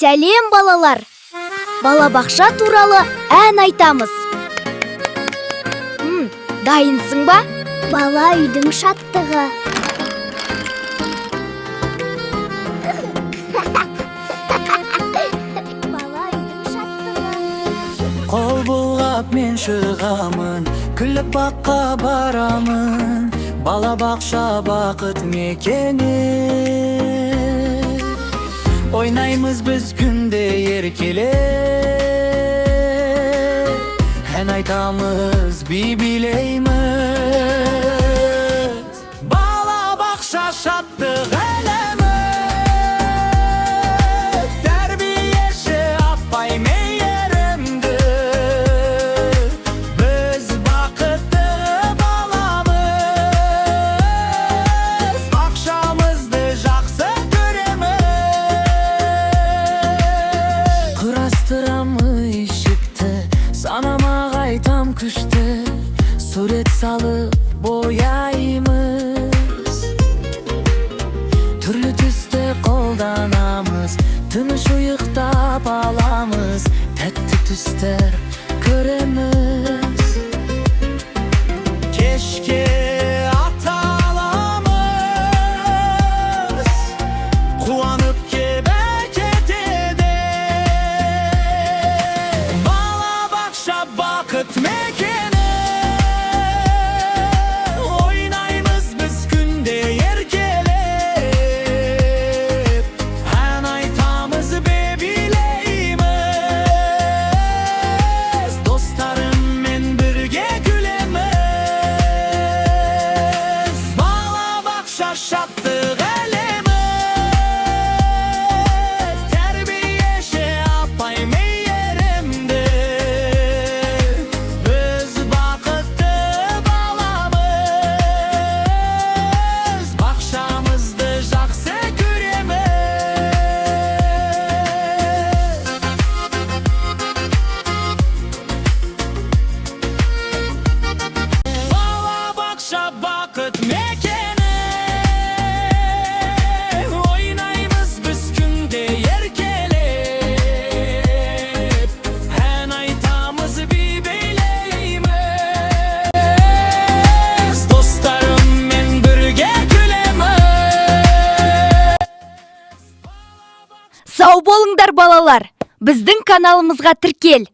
Сәлем балалар! Бала бақша туралы ән айтамыз. Дайынсың ба? Бала үйдің шаттығы. Бала үйдің шаттығы. Қол бұлғап мен шығамын, күліп баққа барамын. Бала бақша бақыт мекені. Ойнаймыз біз күнде еркелеп, ән айтамыз, би билейміз. Бала бақша шаттық әлемі, тәрбиеші апай мейірімді. Біз бақытты баламыз, бақшамызды жақсы көреміз. Құрастырамыз ішікті, санамақ айтам күшті, сурет салып бояймыз. Түрлі түсті қолданамыз, тыныш ұйықтап аламыз, тәтті түстер көреміз. Кешке ата аламыз, қуанып кебек етеді. Бала бақша бақыт мекені. Ойнаймыз біз күнде еркелеп, ән айтамыз, би билейміз. Достарыммен бірге күлеміз. Бала бақша шаттық әлемі, тәрбиеші апай мейірімді. Біз бақытты баламыз, бақшамызды жақсы көреміз. Бала бақша бақыт мекені. Ойнаймыз біз күнде еркелеп, ән айтамыз, би билейміз. Достарыммен бірге күлеміз. Сау болыңдар балалар! Біздің каналымызға тіркел!